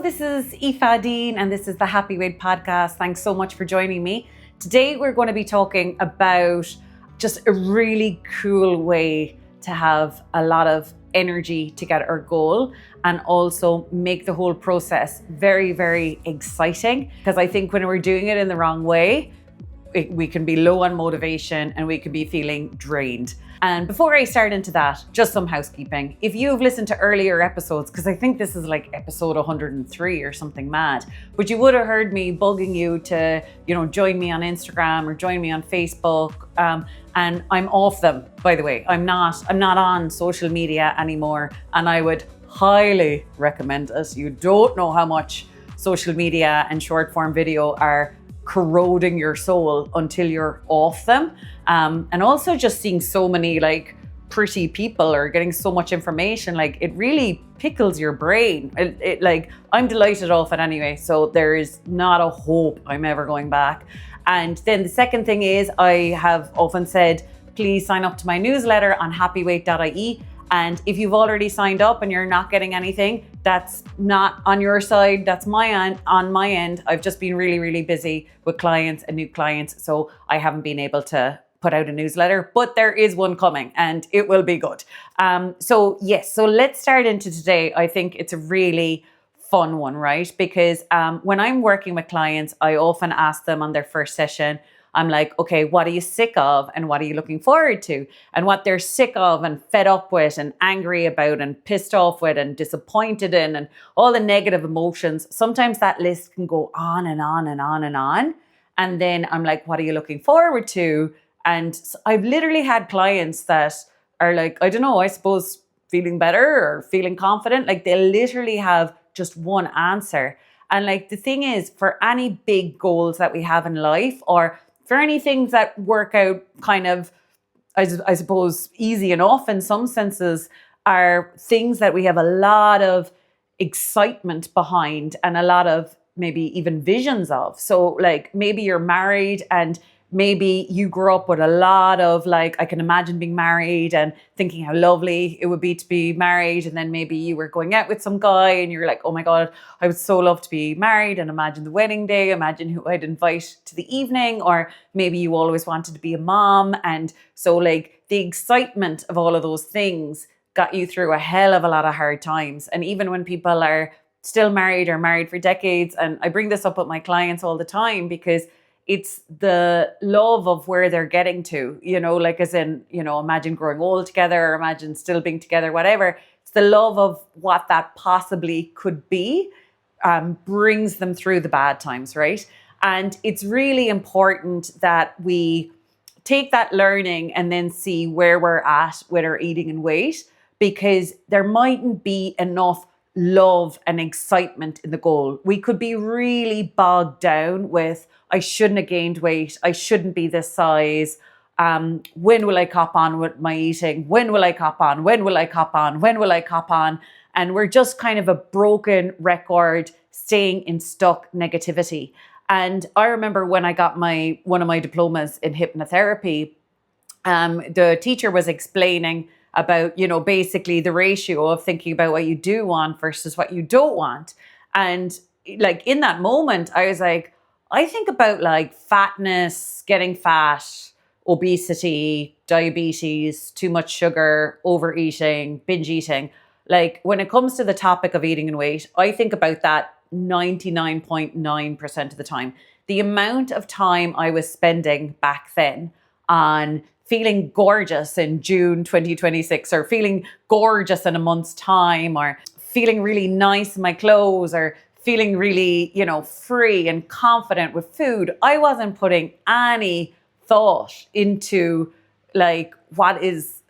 this is Aoife Deane and this is the Happy Weight podcast. Thanks so much for joining me. Today we're going to be talking about just a really cool way to have a lot of energy to get our goal and also make the whole process very, very exciting. Because I think when we're doing it in the wrong way, we can be low on motivation and we can be feeling drained. And before I start into that, just some housekeeping. If you've listened to earlier episodes, because I think this is like episode 103 or something mad, but you would have heard me bugging you to, join me on Instagram or join me on Facebook. And I'm off them, by the way. I'm not on social media anymore. And I would highly recommend it. You don't know how much social media and short form video are corroding your soul until you're off them. And also just seeing so many pretty people or getting so much information, it really pickles your brain. I'm delighted off it anyway. So there is not a hope I'm ever going back. And then the second thing is I have often said, please sign up to my newsletter on happyweight.ie. And if you've already signed up and you're not getting anything, that's not on your side, that's on my end. I've just been really, really busy with clients and new clients. So I haven't been able to put out a newsletter, but there is one coming and it will be good. So let's start into today. I think it's a really fun one, right? Because when I'm working with clients, I often ask them on their first session, I'm like, okay, what are you sick of and what are you looking forward to? And what they're sick of and fed up with and angry about and pissed off with and disappointed in and all the negative emotions. Sometimes that list can go on and on and on and on. And then I'm like, what are you looking forward to? And I've literally had clients that are like, I don't know, I suppose feeling better or feeling confident. They literally have just one answer. And the thing is, for any big goals that we have in life or for any things that work out kind of, I suppose, easy enough in some senses, are things that we have a lot of excitement behind and a lot of maybe even visions of. So maybe you're married and maybe you grew up with a lot of I can imagine being married and thinking how lovely it would be to be married. And then maybe you were going out with some guy and you're like, oh my God, I would so love to be married, and imagine the wedding day, imagine who I'd invite to the evening. Or maybe you always wanted to be a mom. And so the excitement of all of those things got you through a hell of a lot of hard times. And even when people are still married or married for decades, and I bring this up with my clients all the time because it's the love of where they're getting to, as in, imagine growing old together, or imagine still being together, whatever. It's the love of what that possibly could be, brings them through the bad times, right? And it's really important that we take that learning and then see where we're at with our eating and weight, because there mightn't be enough love and excitement in the goal. We could be really bogged down with, I shouldn't have gained weight, I shouldn't be this size, when will I cop on with my eating, when will I cop on, when will I cop on, when will I cop on? And we're just kind of a broken record staying in stuck negativity. And I remember when I got one of my diplomas in hypnotherapy, the teacher was explaining about, basically the ratio of thinking about what you do want versus what you don't want. And in that moment, I was like, I think about fatness, getting fat, obesity, diabetes, too much sugar, overeating, binge eating. When it comes to the topic of eating and weight, I think about that 99.9% of the time. The amount of time I was spending back then on feeling gorgeous in June 2026, or feeling gorgeous in a month's time, or feeling really nice in my clothes, or feeling really, free and confident with food. I wasn't putting any thought into what is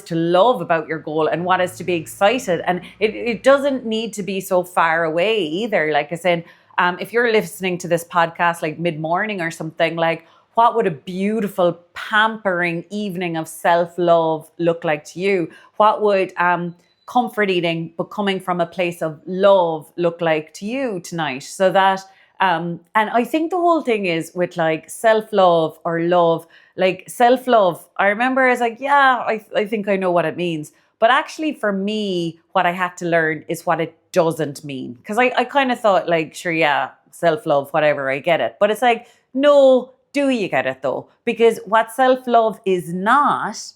to love about your goal and what is to be excited. And it doesn't need to be so far away either. Like I said, if you're listening to this podcast mid-morning or something, what would a beautiful, pampering evening of self-love look like to you? What would comfort eating, but coming from a place of love, look like to you tonight? So that, and I think the whole thing is with self-love or love, self-love. I remember I was I think I know what it means. But actually for me, what I had to learn is what it doesn't mean. Because I kind of thought like, sure, yeah, self-love, whatever, I get it. But it's like, no, do you get it though? Because what self-love is not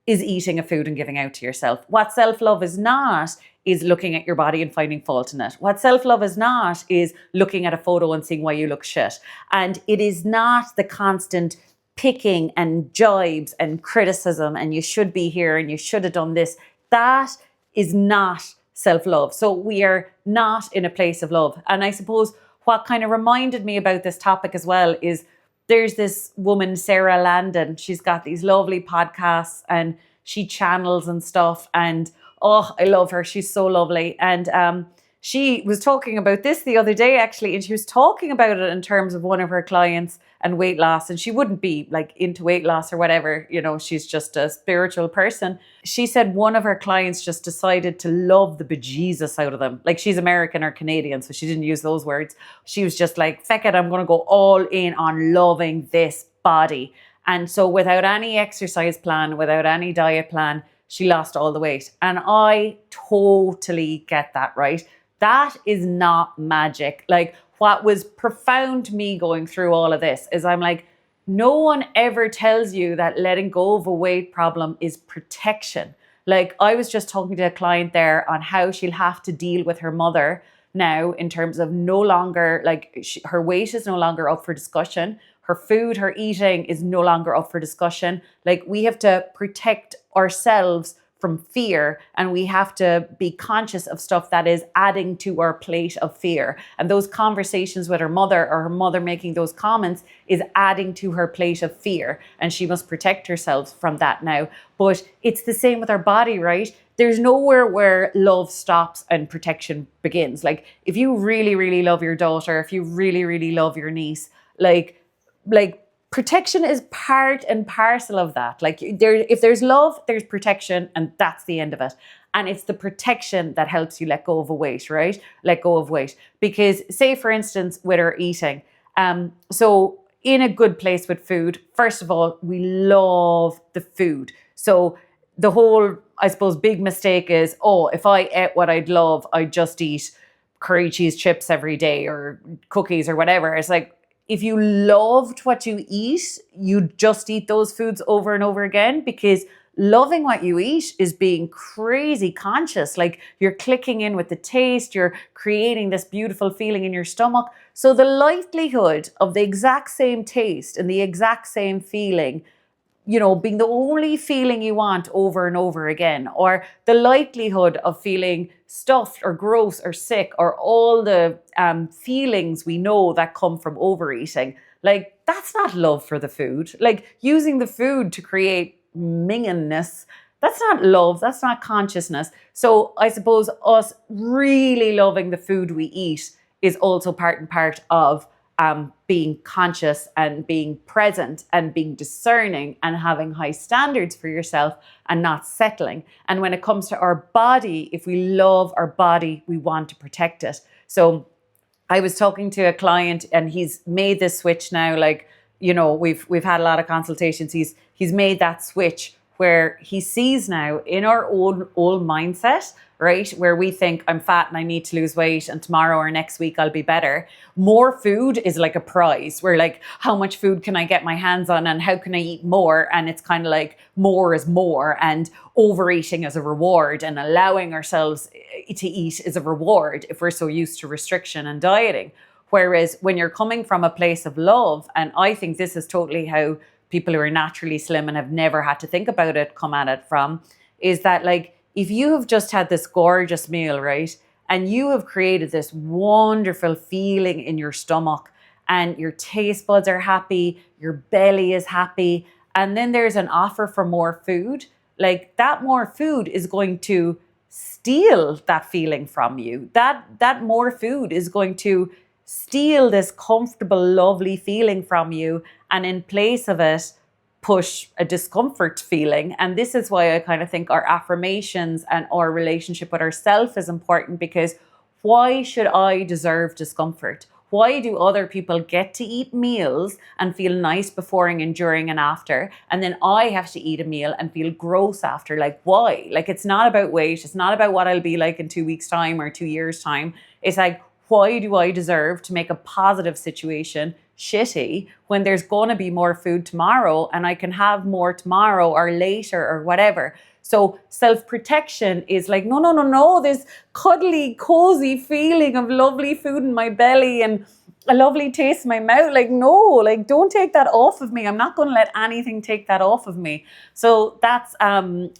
is eating a food and giving out to yourself. What self-love is not is looking at your body and finding fault in it. What self-love is not is looking at a photo and seeing why you look shit. And it is not the constant picking and jibes and criticism and you should be here and you should have done this. That is not self-love. So we are not in a place of love. And I suppose what kind of reminded me about this topic as well is there's this woman, Sarah Landon. She's got these lovely podcasts and she channels and stuff. And oh, I love her. She's so lovely. And she was talking about this the other day, actually. And she was talking about it in terms of one of her clients and weight loss. And she wouldn't be like into weight loss or whatever. You know, she's just a spiritual person. She said one of her clients just decided to love the bejesus out of them. Like she's American or Canadian, so she didn't use those words. She was just like, feck it, I'm going to go all in on loving this body. And so without any exercise plan, without any diet plan, she lost all the weight. And I totally get that, right? That is not magic. Like what was profound to me going through all of this is I'm like, no one ever tells you that letting go of a weight problem is protection. Like I was just talking to a client there on how she'll have to deal with her mother now in terms of no longer, like her weight is no longer up for discussion. Her food, her eating is no longer up for discussion. Like we have to protect ourselves from fear and we have to be conscious of stuff that is adding to our plate of fear. And those conversations with her mother or her mother making those comments is adding to her plate of fear. And she must protect herself from that now. But it's the same with our body, right? There's nowhere where love stops and protection begins. Like if you really, really love your daughter, if you really, really love your niece, like protection is part and parcel of that. Like if there's love, there's protection, and that's the end of it. And it's the protection that helps you let go of a weight, right? Let go of weight. Because say, for instance, with our eating, so in a good place with food, first of all, we love the food. So the whole, I suppose, big mistake is, oh, if I ate what I'd love, I'd just eat curry cheese chips every day or cookies or whatever. It's like, if you loved what you eat, you just eat those foods over and over again, because loving what you eat is being crazy conscious. Like you're clicking in with the taste, you're creating this beautiful feeling in your stomach. So the likelihood of the exact same taste and the exact same feeling, you know, being the only feeling you want over and over again, or the likelihood of feeling stuffed or gross or sick, or all the feelings we know that come from overeating, like that's not love for the food. Like using the food to create mingingness, that's not love, that's not consciousness. So I suppose us really loving the food we eat is also part and part of being conscious and being present and being discerning and having high standards for yourself and not settling. And when it comes to our body, if we love our body, we want to protect it. So I was talking to a client and he's made this switch now. Like, you know, we've had a lot of consultations. He's made that switch where he sees now in our own old mindset, right, where we think I'm fat and I need to lose weight and tomorrow or next week I'll be better. More food is like a prize. We're like, how much food can I get my hands on and how can I eat more? And it's kind of like more is more, and overeating is a reward, and allowing ourselves to eat is a reward if we're so used to restriction and dieting. Whereas when you're coming from a place of love, and I think this is totally how people who are naturally slim and have never had to think about it come at it from, is that like, if you have just had this gorgeous meal, right, and you have created this wonderful feeling in your stomach and your taste buds are happy, your belly is happy, and then there's an offer for more food, like that more food is going to steal that feeling from you. That more food is going to steal this comfortable, lovely feeling from you, and in place of it, push a discomfort feeling. And this is why I kind of think our affirmations and our relationship with ourselves is important, because why should I deserve discomfort? why do other people get to eat meals and feel nice before and during and after, and then I have to eat a meal and feel gross after? Like, why? Like, it's not about weight. It's not about what I'll be like in 2 weeks' time or 2 years' time. It's like, why do I deserve to make a positive situation shitty when there's going to be more food tomorrow and I can have more tomorrow or later or whatever? So self-protection is like, no, this cuddly, cozy feeling of lovely food in my belly and a lovely taste in my mouth. Like, no, like, don't take that off of me. I'm not going to let anything take that off of me. So that's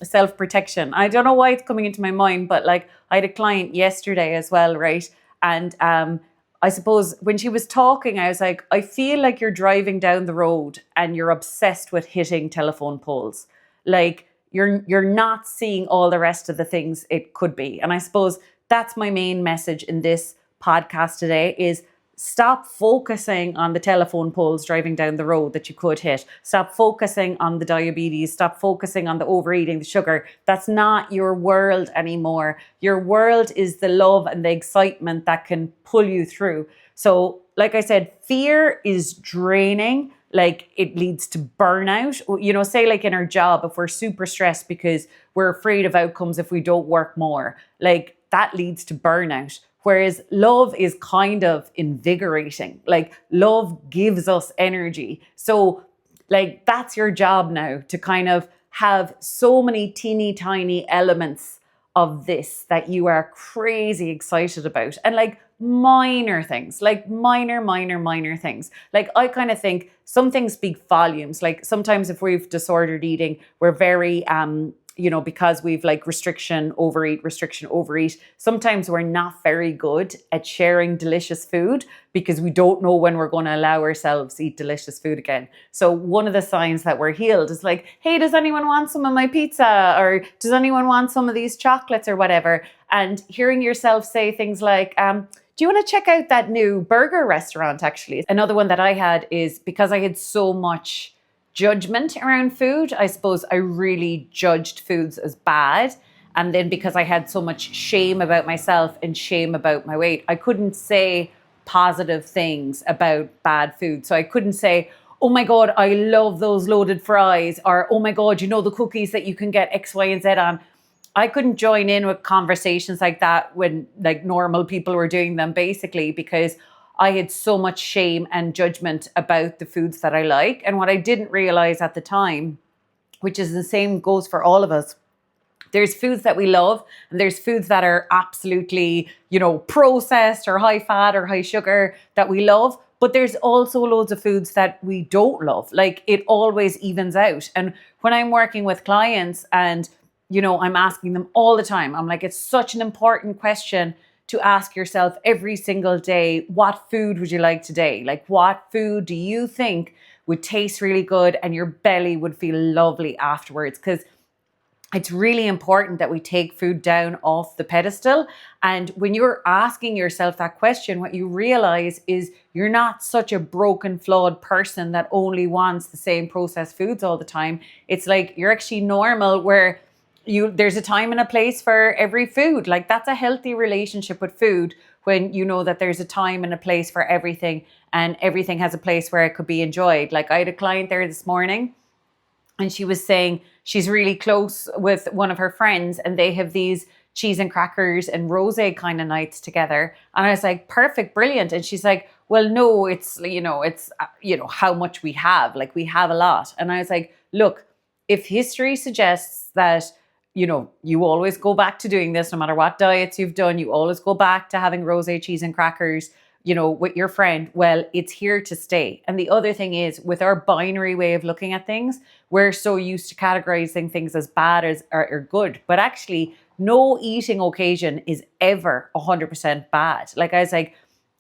self-protection. I don't know why it's coming into my mind, but like, I had a client yesterday as well, right? And I suppose when she was talking, I was like, I feel like you're driving down the road and you're obsessed with hitting telephone poles. Like, you're not seeing all the rest of the things it could be. And I suppose that's my main message in this podcast today is stop focusing on the telephone poles driving down the road that you could hit. Stop focusing on the diabetes. Stop focusing on the overeating, the sugar. That's not your world anymore. Your world is the love and the excitement that can pull you through. So, like I said, fear is draining. Like, it leads to burnout. You know, say like in our job, if we're super stressed because we're afraid of outcomes if we don't work more, like that leads to burnout. Whereas love is kind of invigorating. Like, love gives us energy. So like, that's your job now, to kind of have so many teeny tiny elements of this that you are crazy excited about. And like minor things, like minor things. Like, I kind of think some things speak volumes. Like, sometimes if we've disordered eating, we're very, because we've like restriction, overeat. Sometimes we're not very good at sharing delicious food because we don't know when we're going to allow ourselves to eat delicious food again. So one of the signs that we're healed is like, hey, does anyone want some of my pizza? Or does anyone want some of these chocolates or whatever? And hearing yourself say things like, do you want to check out that new burger restaurant? Actually, another one that I had is because I had so much judgment around food. I suppose I really judged foods as bad. And then because I had so much shame about myself and shame about my weight, I couldn't say positive things about bad food. So I couldn't say, oh my God, I love those loaded fries, or oh my God, you know, the cookies that you can get X, Y, and Z on. I couldn't join in with conversations like that when like normal people were doing them, basically because I had so much shame and judgment about the foods that I like. And what I didn't realize at the time, which is the same goes for all of us, there's foods that we love and there's foods that are absolutely, processed or high fat or high sugar that we love. But there's also loads of foods that we don't love. Like, it always evens out. And when I'm working with clients and I'm asking them all the time, I'm like, it's such an important question to ask yourself every single day, what food would you like today? Like, what food do you think would taste really good and your belly would feel lovely afterwards? Because it's really important that we take food down off the pedestal. And when you're asking yourself that question, what you realize is you're not such a broken, flawed person that only wants the same processed foods all the time. It's like you're actually normal, where there's a time and a place for every food. Like, that's a healthy relationship with food, when you know that there's a time and a place for everything and everything has a place where it could be enjoyed. Like, I had a client there this morning and she was saying she's really close with one of her friends and they have these cheese and crackers and rosé kind of nights together. And I was like, perfect, brilliant. And she's like, well, no, it's how much we have. Like, we have a lot. And I was like, look, if history suggests that you always go back to doing this, no matter what diets you've done, you always go back to having rosé cheese and crackers, with your friend. Well, it's here to stay. And the other thing is, with our binary way of looking at things, we're so used to categorizing things as bad as or good. But actually, no eating occasion is ever 100% bad. Like, I was like,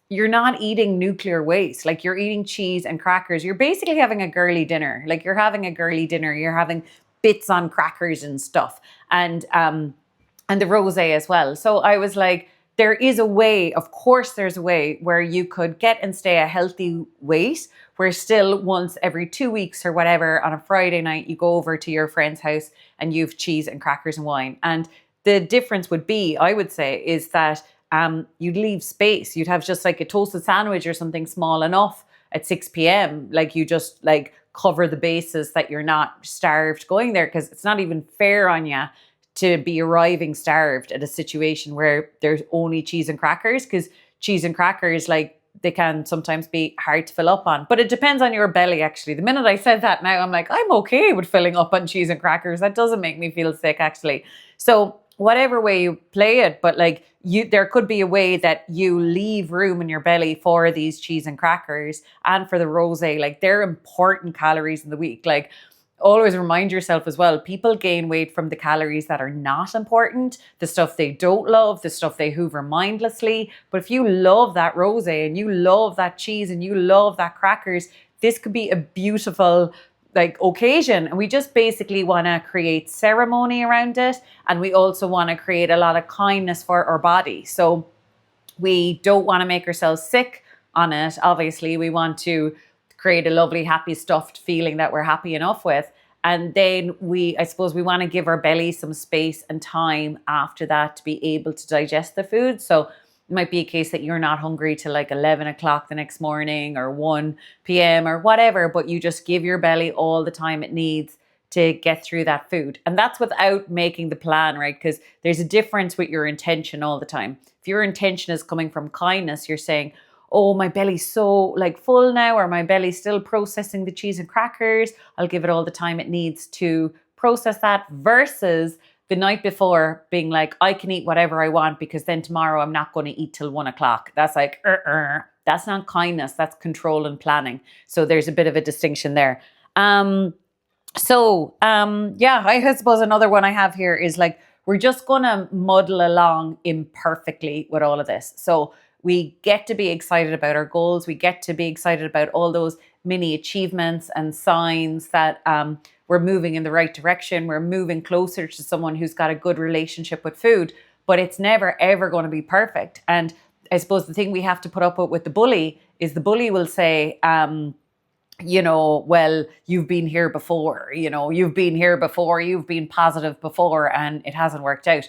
you're not eating nuclear waste. Like, you're eating cheese and crackers. You're basically having a girly dinner. Like, you're having a girly dinner. You're having bits on crackers and stuff, and the rosé as well. So I was like, there is a way, of course there's a way where you could get and stay a healthy weight, where still once every 2 weeks or whatever on a Friday night, you go over to your friend's house and you've cheese and crackers and wine. And the difference would be, I would say, is that you'd leave space. You'd have just like a toasted sandwich or something small enough at 6 p.m. Like you just like cover the bases that you're not starved going there, because it's not even fair on you to be arriving starved at a situation where there's only cheese and crackers, because cheese and crackers, like, they can sometimes be hard to fill up on. But it depends on your belly, actually. The minute I said that now, I'm like, I'm okay with filling up on cheese and crackers. That doesn't make me feel sick, actually. So whatever way you play it, but like there could be a way that you leave room in your belly for these cheese and crackers and for the rosé. Like, they're important calories in the week. Like, always remind yourself as well, people gain weight from the calories that are not important, the stuff they don't love, the stuff they hoover mindlessly. But if you love that rosé and you love that cheese and you love that crackers, this could be a beautiful like occasion. And we just basically want to create ceremony around it. And we also want to create a lot of kindness for our body. So we don't want to make ourselves sick on it. Obviously, we want to create a lovely, happy, stuffed feeling that we're happy enough with. And then I suppose we want to give our belly some space and time after that to be able to digest the food. So it might be a case that you're not hungry till like 11 o'clock the next morning or 1 p.m. or whatever, but you just give your belly all the time it needs to get through that food. And that's without making the plan, right? Because there's a difference with your intention all the time. If your intention is coming from kindness, you're saying, oh, my belly's so like full now, or my belly's still processing the cheese and crackers. I'll give it all the time it needs to process that, versus the night before being like, I can eat whatever I want because then tomorrow I'm not going to eat till 1 o'clock. That's like, that's not kindness. That's control and planning. So there's a bit of a distinction there. I suppose another one I have here is like, we're just going to muddle along imperfectly with all of this. So we get to be excited about our goals. We get to be excited about all those mini achievements and signs that we're moving in the right direction. We're moving closer to someone who's got a good relationship with food, but it's never, ever going to be perfect. And I suppose the thing we have to put up with the bully is the bully will say, well, you've been here before, you've been positive before, and it hasn't worked out.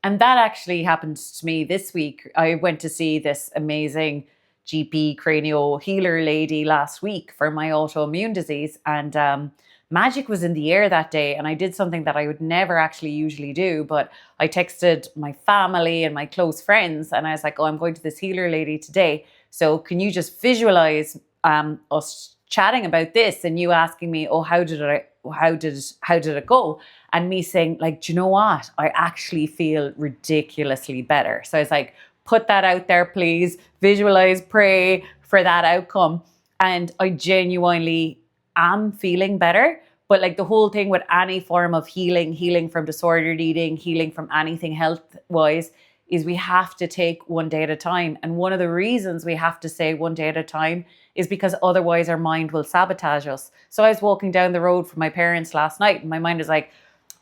And that actually happened to me this week. I went to see this amazing GP cranio healer lady last week for my autoimmune disease. And magic was in the air that day. And I did something that I would never actually usually do. But I texted my family and my close friends. And I was like, oh, I'm going to this healer lady today. So can you just visualize us chatting about this and you asking me, oh, how did it go? And me saying, like, do you know what? I actually feel ridiculously better. So I was like, put that out there, please. Visualize, pray for that outcome. And I genuinely am feeling better. But like the whole thing with any form of healing from disordered eating, healing from anything health-wise, is we have to take one day at a time. And one of the reasons we have to say one day at a time is because otherwise our mind will sabotage us. So I was walking down the road from my parents last night and my mind is like,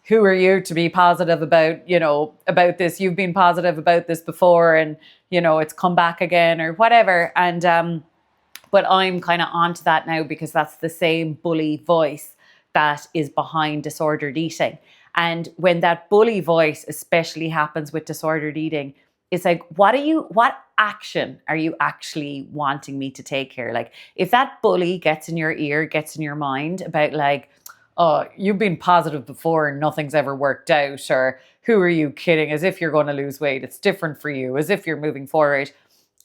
who are you to be positive about, about this? You've been positive about this before and, it's come back again or whatever. And, but I'm kind of onto that now because that's the same bully voice that is behind disordered eating. And when that bully voice especially happens with disordered eating, it's like, what action are you actually wanting me to take here? Like, if that bully gets in your ear, gets in your mind about like, oh, you've been positive before and nothing's ever worked out, or who are you kidding? As if you're going to lose weight. It's different for you, as if you're moving forward.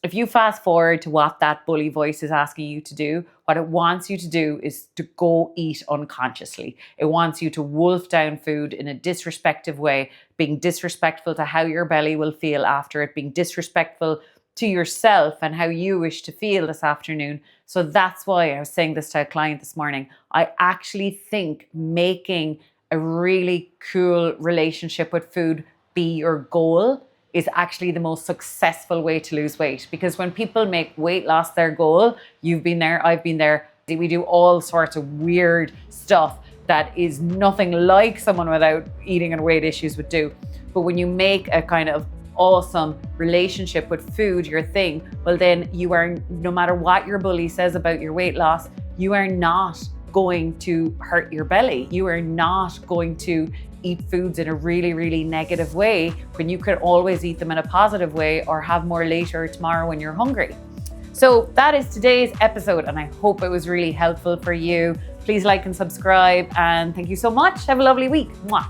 If you fast forward to what that bully voice is asking you to do, what it wants you to do is to go eat unconsciously. It wants you to wolf down food in a disrespectful way, being disrespectful to how your belly will feel after it, being disrespectful to yourself and how you wish to feel this afternoon. So that's why I was saying this to a client this morning. I actually think making a really cool relationship with food be your goal is actually the most successful way to lose weight. Because when people make weight loss their goal, you've been there, I've been there, we do all sorts of weird stuff that is nothing like someone without eating and weight issues would do. But when you make a kind of awesome relationship with food your thing, well then you are, no matter what your bully says about your weight loss, you are not going to hurt your belly. You are not going to eat foods in a really, really negative way when you could always eat them in a positive way or have more later tomorrow when you're hungry. So that is today's episode, and I hope it was really helpful for you. Please like and subscribe, and thank you so much. Have a lovely week. Mwah.